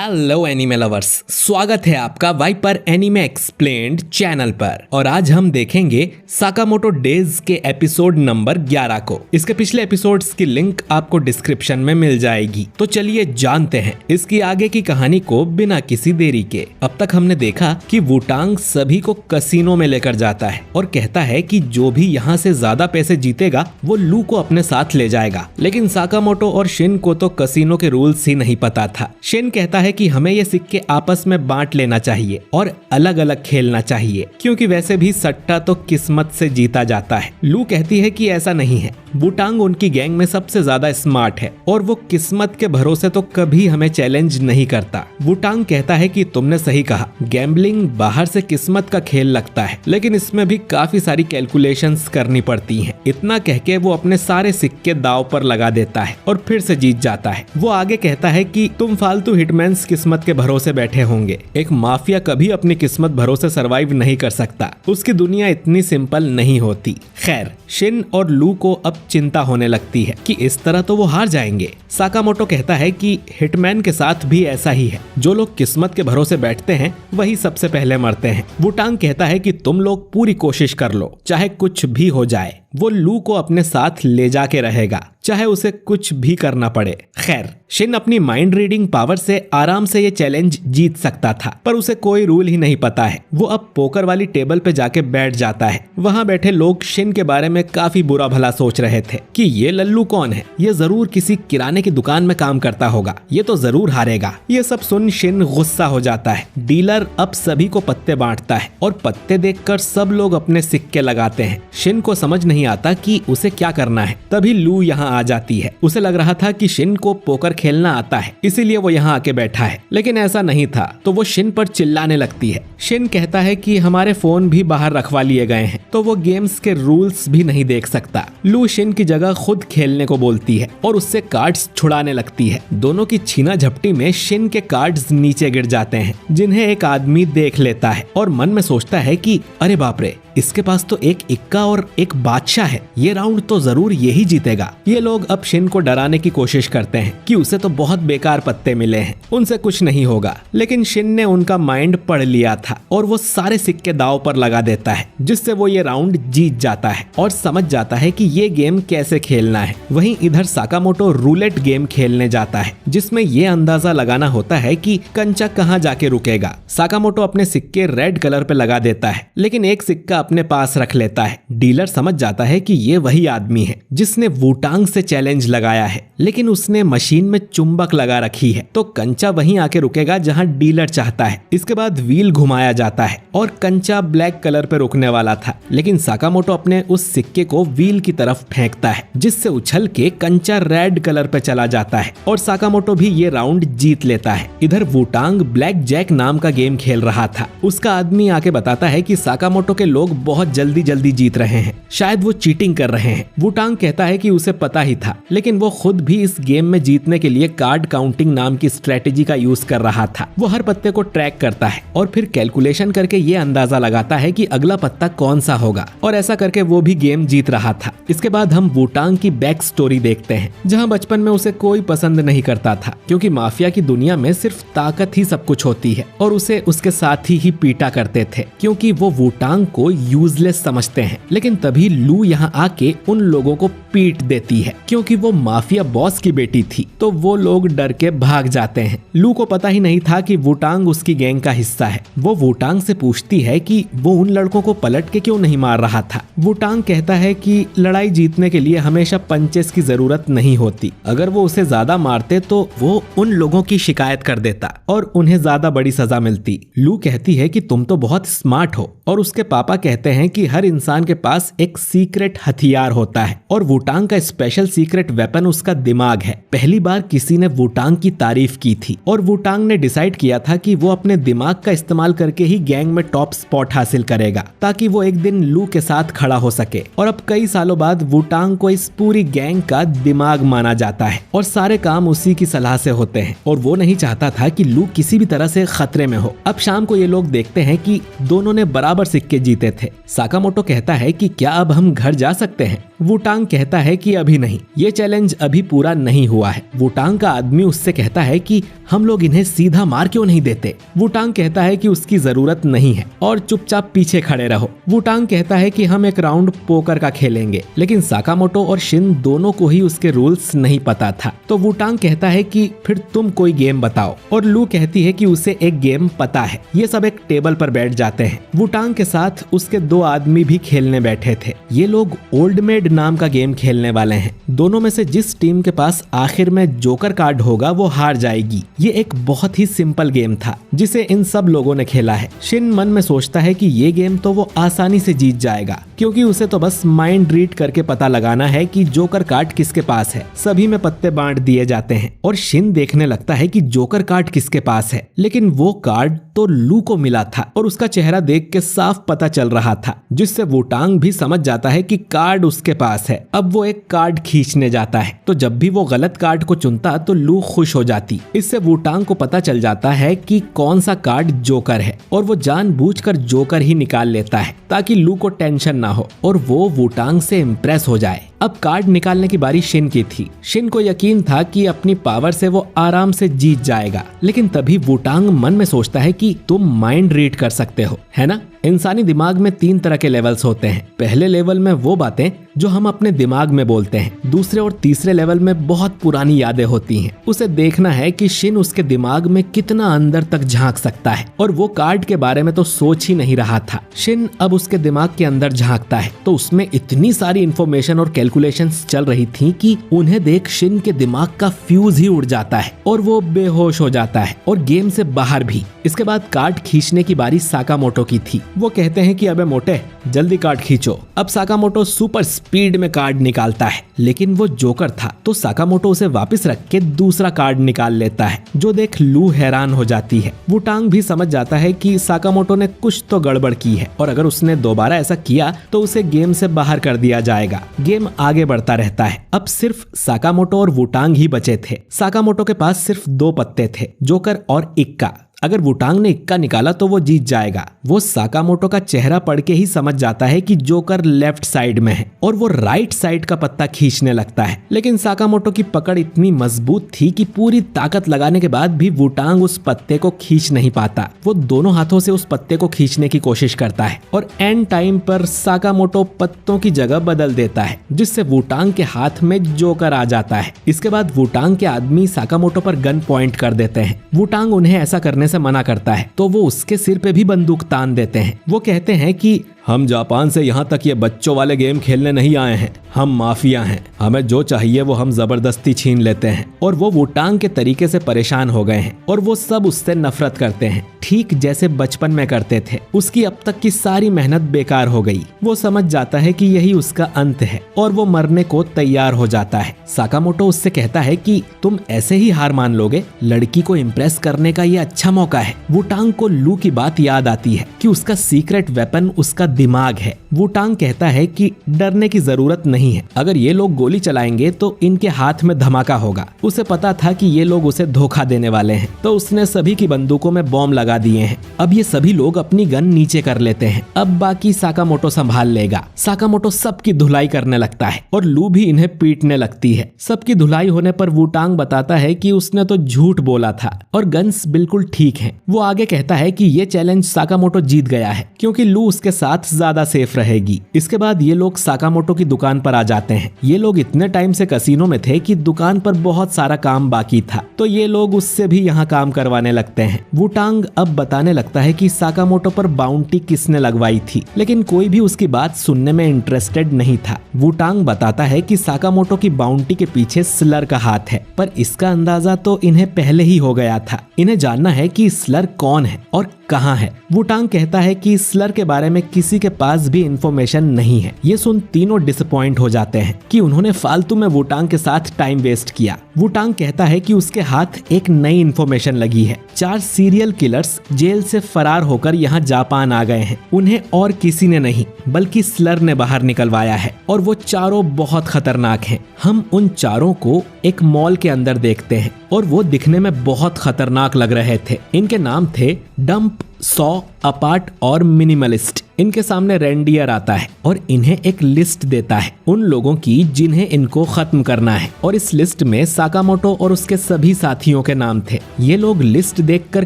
Hello anime lovers, स्वागत है आपका वाइपर एनिमे एक्सप्लेन्ड चैनल पर। और आज हम देखेंगे साकामोटो डेज के एपिसोड नंबर 11 को। इसके पिछले एपिसोड्स की लिंक आपको डिस्क्रिप्शन में मिल जाएगी। तो चलिए जानते हैं इसकी आगे की कहानी को बिना किसी देरी के। अब तक हमने देखा कि वुटांग सभी को कसिनो में लेकर जाता है और कहता है कि जो भी यहाँ से ज्यादा पैसे जीतेगा वो लू को अपने साथ ले जाएगा। लेकिन साकामोटो और शिन को तो कसिनो के रूल्स ही नहीं पता था। शिन कहता है कि हमें ये सिक्के आपस में बांट लेना चाहिए और अलग अलग खेलना चाहिए, क्योंकि वैसे भी सट्टा तो किस्मत से जीता जाता है। लू कहती है कि ऐसा नहीं है, वुटांग उनकी गैंग में सबसे ज्यादा स्मार्ट है और वो किस्मत के भरोसे तो कभी हमें चैलेंज नहीं करता। वुटांग कहता है कि तुमने सही कहा, गैम्बलिंग बाहर से किस्मत का खेल लगता है, लेकिन इसमें भी काफी सारी कैलकुलेशंस करनी पड़ती हैं। इतना कह के वो अपने सारे सिक्के दांव पर लगा देता है और फिर से जीत जाता है। वो आगे कहता है कि तुम फालतू हिटमैन किस्मत के भरोसे बैठे होंगे। एक माफिया कभी अपनी किस्मत भरोसे सरवाइव नहीं कर सकता, उसकी दुनिया इतनी सिंपल नहीं होती। खैर, शिन और लू को अब चिंता होने लगती है कि इस तरह तो वो हार जाएंगे। साकामोटो कहता है कि हिटमैन के साथ भी ऐसा ही है, जो लोग किस्मत के भरोसे बैठते हैं वही सबसे पहले मरते हैं। वुटांग कहता है कि तुम लोग पूरी कोशिश कर लो, चाहे कुछ भी हो जाए। वो लू को अपने साथ ले जाके रहेगा, चाहे उसे कुछ भी करना पड़े। खैर, शिन अपनी माइंड रीडिंग पावर से आराम से ये चैलेंज जीत सकता था, पर उसे कोई रूल ही नहीं पता है। वो अब पोकर वाली टेबल पे जाके बैठ जाता है। वहाँ बैठे लोग शिन के बारे में काफी बुरा भला सोच रहे थे कि ये लल्लू कौन है, ये जरूर किसी किराने की दुकान में काम करता होगा, ये तो जरूर हारेगा। ये सब सुन शिन गुस्सा हो जाता है। डीलर अब सभी को पत्ते बांटता है और पत्ते देखकर सब लोग अपने सिक्के लगाते हैं। शिन को समझ नहीं आता कि उसे क्या करना है। तभी लू यहाँ आ जाती है। उसे लग रहा था कि शिन को पोकर खेलना आता है, इसीलिए वो यहाँ आके बैठा है, लेकिन ऐसा नहीं था। तो वो शिन पर चिल्लाने लगती है। शिन कहता है कि हमारे फोन भी बाहर रखवा लिए गए हैं, तो वो गेम्स के रूल्स भी नहीं देख सकता। लू शिन की जगह खुद खेलने को बोलती है और उससे कार्ड्स छुड़ाने लगती है। दोनों की छीना झपटी में शिन के कार्ड्स नीचे गिर जाते हैं, जिन्हें एक आदमी देख लेता है और मन में सोचता है कि अरे बाप रे, इसके पास तो एक इक्का और एक बादशाह है, ये राउंड तो जरूर यही जीतेगा। ये लोग अब शिन को डराने की कोशिश करते हैं कि उसे तो बहुत बेकार पत्ते मिले हैं, उनसे कुछ नहीं होगा। लेकिन शिन ने उनका माइंड पढ़ लिया था और वो सारे सिक्के दांव पर लगा देता है, जिससे वो ये राउंड जीत जाता है और समझ जाता है कि ये गेम कैसे खेलना है। वहीं इधर साकामोटो रूलेट गेम खेलने जाता है, जिसमें ये अंदाजा लगाना होता है कि कंचा कहाँ जाके रुकेगा। साकामोटो अपने सिक्के रेड कलर पे लगा देता है, लेकिन एक सिक्का अपने पास रख लेता है। डीलर समझ जाता है कि ये वही आदमी है जिसने वुटांग से चैलेंज लगाया है, लेकिन उसने मशीन में चुंबक लगा रखी है, तो कंचा वहीं आके रुकेगा जहां डीलर चाहता है। इसके बाद व्हील घुमाया जाता है और कंचा ब्लैक कलर पे रुकने वाला था, लेकिन साकामोटो अपने उस सिक्के को व्हील की तरफ फेंकता है, जिससे उछल के कंचा रेड कलर पे चला जाता है और साकामोटो भी ये राउंड जीत लेता है। इधर वुटांग ब्लैक जैक नाम का गेम खेल रहा था। उसका आदमी आके बताता है कि साकामोटो के लोग बहुत जल्दी जल्दी जीत रहे हैं, शायद वो चीटिंग कर रहे हैं। वुटांग कहता है कि उसे पता ही था, लेकिन वो खुद भी इस गेम में जीतने के लिए कार्ड काउंटिंग नाम की स्ट्रेटेजी का यूज कर रहा था। वो हर पत्ते को ट्रैक करता है और फिर कैलकुलेशन करके ये अंदाजा लगाता है कि अगला पत्ता कौन सा होगा, और ऐसा करके वो भी गेम जीत रहा था। इसके बाद हम वुटांग की बैक स्टोरी देखते हैं, जहाँ बचपन में उसे कोई पसंद नहीं करता था, क्योंकि माफिया की दुनिया में सिर्फ ताकत ही सब कुछ होती है, और उसे उसके साथी ही पीटा करते थे, क्योंकि वो वुटांग को यूजलेस समझते हैं। लेकिन तभी लू यहाँ आके उन लोगों को पीट देती है, क्योंकि वो माफिया बॉस की बेटी थी, तो वो लोग डर के भाग जाते हैं। लू को पता ही नहीं था कि वुटांग उसकी गैंग का हिस्सा है। वो वुटांग से पूछती है कि वो उन लड़कों को पलट के क्यों नहीं मार रहा था। वुटांग कहता है कि लड़ाई जीतने के लिए हमेशा पंचेस की जरूरत नहीं होती, अगर वो उसे ज्यादा मारते तो वो उन लोगों की शिकायत कर देता और उन्हें ज्यादा बड़ी सजा मिलती। लू कहती है कि तुम तो बहुत स्मार्ट हो, और उसके पापा कहते हैं कि हर इंसान के पास एक सीक्रेट हथियार होता है, और वुटांग का स्पेशल सीक्रेट वेपन उसका दिमाग है। पहली बार किसी ने वुटांग की तारीफ की थी और वुटांग ने डिसाइड किया था कि वो अपने दिमाग का इस्तेमाल करके ही गैंग में टॉप स्पॉट हासिल करेगा, ताकि वो एक दिन लू के साथ खड़ा हो सके। और अब कई सालों बाद वुटांग को इस पूरी गैंग का दिमाग माना जाता है और सारे काम उसी की सलाह से होते हैं, और वो नहीं चाहता था कि लू किसी भी तरह से खतरे में हो। अब शाम को ये लोग देखते हैं कि दोनों ने बराबर सिक्के जीते थे। साकामोटो कहता है कि क्या अब हम घर जा सकते हैं? वुटांग कहता है कि अभी नहीं, ये चैलेंज अभी पूरा नहीं हुआ है। वुटांग का आदमी उससे कहता है कि हम लोग इन्हें सीधा मार क्यों नहीं देते? वुटांग कहता है कि उसकी जरूरत नहीं है और चुपचाप पीछे खड़े रहो। वुटांग कहता है कि हम एक राउंड पोकर का खेलेंगे, लेकिन साकामोटो और शिन दोनों को ही उसके रूल्स नहीं पता था। तो वुटांग कहता है कि फिर तुम कोई गेम बताओ, और लू कहती है कि उसे एक गेम पता है। ये सब एक टेबल पर बैठ जाते हैं। वुटांग के साथ उसके 2 आदमी भी खेलने बैठे थे। ये लोग ओल्ड मेड नाम का गेम खेलने वाले हैं। दोनों में से जिस टीम के पास आखिर में जोकर कार्ड होगा वो हार जाएगी। ये एक बहुत ही सिंपल गेम था जिसे इन सब लोगों ने खेला है। शिन मन में सोचता है कि ये गेम तो वो आसानी से जीत जाएगा, क्योंकि उसे तो बस माइंड रीड करके पता लगाना है कि जोकर कार्ड किसके पास है। सभी में पत्ते बांट दिए जाते हैं और शिन देखने लगता है कि जोकर कार्ड किसके पास है, लेकिन वो कार्ड तो लू को मिला था और उसका चेहरा देख के साफ पता चल रहा था, जिससे वुटांग भी समझ जाता है कि कार्ड उसके पास है। अब वो एक कार्ड खींचने जाता है, तो जब भी वो गलत कार्ड को चुनता तो लू खुश हो जाती। इससे वुटांग को पता चल जाता है कि कौन सा कार्ड जोकर है और वो जानबूझकर जोकर ही निकाल लेता है ताकि लू को टेंशन ना हो और वो वुटांग से इम्प्रेस हो जाए। अब कार्ड निकालने की बारी शिन की थी। शिन को यकीन था कि अपनी पावर से वो आराम से जीत जाएगा, लेकिन तभी वुटांग मन में सोचता है कि तुम माइंड रीड कर सकते हो, है ना? इंसानी दिमाग में 3 तरह के लेवल्स होते हैं। पहले लेवल में वो बातें जो हम अपने दिमाग में बोलते हैं। दूसरे और तीसरे लेवल में बहुत पुरानी यादें होती हैं। उसे देखना है कि शिन उसके दिमाग में कितना अंदर तक झांक सकता है, और वो कार्ड के बारे में तो सोच ही नहीं रहा था। शिन अब उसके दिमाग के अंदर झांकता है तो उसमें इतनी सारी इंफॉर्मेशन और कैलकुलेशंस चल रही थी कि उन्हें देख शिन के दिमाग का फ्यूज ही उड़ जाता है और वो बेहोश हो जाता है और गेम से बाहर भी। इसके बाद कार्ड खींचने की बारी साकामोटो की थी। वो कहते हैं कि अबे मोटे, जल्दी कार्ड खींचो। अब साकामोटो सुपर स्पीड में कार्ड निकालता है, लेकिन वो जोकर था तो साकामोटो उसे वापस रख के दूसरा कार्ड निकाल लेता है, जो देख लू हैरान हो जाती है। वुटांग भी समझ जाता है कि साकामोटो ने कुछ तो गड़बड़ की है और अगर उसने दोबारा ऐसा किया तो उसे गेम से बाहर कर दिया जाएगा। गेम आगे बढ़ता रहता है। अब सिर्फ साकामोटो और वुटांग ही बचे थे। साकामोटो के पास सिर्फ 2 पत्ते थे, जोकर और इक्का। अगर वुटांग ने इक्का निकाला तो वो जीत जाएगा। वो साकामोटो का चेहरा पढ़ के ही समझ जाता है कि जोकर लेफ्ट साइड में है और वो राइट साइड का पत्ता खींचने लगता है, लेकिन साकामोटो की पकड़ इतनी मजबूत थी कि पूरी ताकत लगाने के बाद भी वुटांग उस पत्ते को खींच नहीं पाता। वो दोनों हाथों से उस पत्ते को खींचने की कोशिश करता है और एंड टाइम पर साकामोटो पत्तों की जगह बदल देता है, जिससे वुटांग के हाथ में जोकर आ जाता है। इसके बाद वुटांग के आदमी साकामोटो पर गन पॉइंट कर देते हैं। वुटांग उन्हें ऐसा करने से मना करता है तो वो उसके सिर पे भी बंदूक तान देते हैं। वो कहते हैं कि हम जापान से यहाँ तक ये बच्चों वाले गेम खेलने नहीं आए हैं, हम माफिया हैं, हमें जो चाहिए वो हम जबरदस्ती छीन लेते हैं। और वो वुटांग के तरीके से परेशान हो गए हैं और वो सब उससे नफरत करते हैं, ठीक जैसे बचपन में करते थे। उसकी अब तक की सारी मेहनत बेकार हो गई। वो समझ जाता है कि यही उसका अंत है और वो मरने को तैयार हो जाता है। साकामोटो उससे कहता है कि तुम ऐसे ही हार मान लोगे? लड़की को इम्प्रेस करने का ये अच्छा मौका है। वुटांग को लू की बात याद आती है कि उसका सीक्रेट वेपन उसका दिमाग है। वुटांग कहता है कि डरने की जरूरत नहीं है, अगर ये लोग गोली चलाएंगे तो इनके हाथ में धमाका होगा। उसे पता था कि ये लोग उसे धोखा देने वाले हैं, तो उसने सभी की बंदूकों में बॉम्ब लगा दिए हैं। अब ये सभी लोग अपनी गन नीचे कर लेते हैं। अब बाकी साकामोटो संभाल लेगा। साकामोटो सबकी धुलाई करने लगता है और लू भी इन्हें पीटने लगती है। सबकी धुलाई होने पर वुटांग बताता है कि उसने तो झूठ बोला था और गन्स बिल्कुल ठीक हैं। वो आगे कहता है कि ये चैलेंज साकामोटो जीत गया है क्योंकि लू उसके साथ ज्यादा सेफ रहेगी। इसके बाद ये लोग साकामोटो की दुकान पर आ जाते हैं। ये लोग इतने टाइम से कसिनो में थे कि दुकान पर बहुत सारा काम बाकी था, तो ये लोग उससे भी यहाँ काम करवाने लगते हैं। वुटांग अब बताने लगता है कि साकामोटो पर बाउंटी किसने लगवाई थी, लेकिन कोई भी उसकी बात सुनने में इंटरेस्टेड नहीं था। वुटांग बताता है कि साकामोटो की बाउंटी के पीछे स्लर का हाथ है, पर इसका अंदाजा तो इन्हें पहले ही हो गया था। इन्हें जानना है कि स्लर कौन है और कहाँ है। वुटांग कहता है कि स्लर के बारे में किसी के पास भी इंफॉर्मेशन नहीं है। ये सुन तीनों डिसअपॉइंट हो जाते हैं कि उन्होंने फालतू में वुटांग के साथ टाइम वेस्ट किया। वुटांग कहता है कि उसके हाथ एक नई इंफॉर्मेशन लगी है। 4 सीरियल किलर्स जेल से फरार होकर यहाँ जापान आ गए हैं। उन्हें और किसी ने नहीं बल्कि स्लर ने बाहर निकलवाया है और वो चारों बहुत खतरनाक हैं। हम उन चारों को एक मॉल के अंदर देखते हैं और वो दिखने में बहुत खतरनाक लग रहे थे। इनके नाम थे डंप, सॉ, अपार्ट और मिनिमलिस्ट। इनके सामने रेंडियर आता है और इन्हें एक लिस्ट देता है उन लोगों की जिन्हें इनको खत्म करना है, और इस लिस्ट में साकामोटो और उसके सभी साथियों के नाम थे। ये लोग लिस्ट देखकर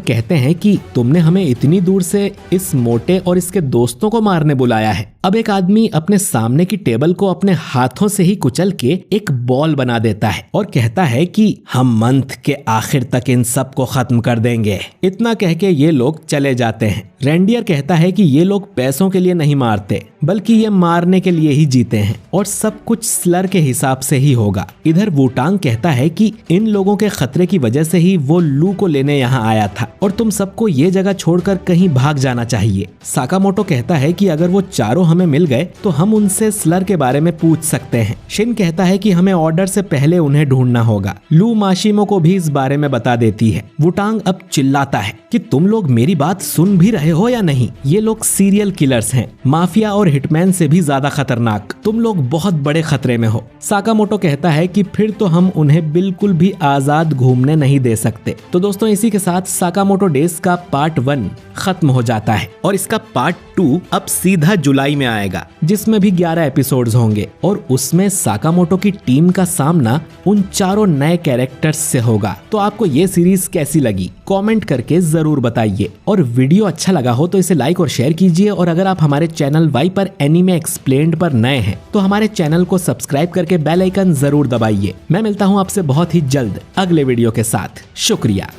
कहते हैं कि तुमने हमें इतनी दूर से इस मोटे और इसके दोस्तों को मारने बुलाया है। अब एक आदमी अपने सामने की टेबल को अपने हाथों से ही कुचल के एक बॉल बना देता है और कहता है कि हम मंथ के आखिर तक इन सब को खत्म कर देंगे। इतना कह के ये लोग चले जाते हैं। रेंडियर कहता है कि ये लोग पैसों के लिए नहीं मारते, बल्कि ये मारने के लिए ही जीते हैं और सब कुछ स्लर के हिसाब से ही होगा। इधर वुटांग कहता है कि इन लोगों के खतरे की वजह से ही वो लू को लेने यहाँ आया था और तुम सबको ये जगह छोड़कर कहीं भाग जाना चाहिए। साकामोटो कहता है कि अगर वो चारों हमें मिल गए तो हम उनसे स्लर के बारे में पूछ सकते हैं। शिन कहता है कि हमें ऑर्डर से पहले उन्हें ढूंढना होगा। लू माशिमो को भी इस बारे में बता देती है। वुटांग अब चिल्लाता है कि तुम लोग मेरी बात सुन भी रहे हो या नहीं? ये लोग सीरियल किलर्स हैं, माफिया और हिटमैन से भी ज्यादा खतरनाक। तुम लोग बहुत बड़े खतरे में हो। साकामोटो कहता है कि फिर तो हम उन्हें बिल्कुल भी आजाद घूमने नहीं दे सकते। तो दोस्तों, इसी के साथ साकामोटो डेज का पार्ट 1 खत्म हो जाता है और इसका पार्ट 2 अब सीधा जुलाई में आएगा, जिसमें भी 11 एपिसोड्स होंगे और उसमें साकामोटो की टीम का सामना उन चारों नए कैरेक्टर्स से होगा। तो आपको ये सीरीज कैसी लगी कमेंट करके जरूर बताइए, और वीडियो अच्छा लगा हो तो इसे लाइक और शेयर कीजिए। और अगर आप हमारे चैनल वाइपर एनीमे एक्सप्लेन्ड पर नए हैं तो हमारे चैनल को सब्सक्राइब करके बेल आइकन जरूर दबाइए। मैं मिलता हूँ आपसे बहुत ही जल्द अगले वीडियो के साथ। शुक्रिया।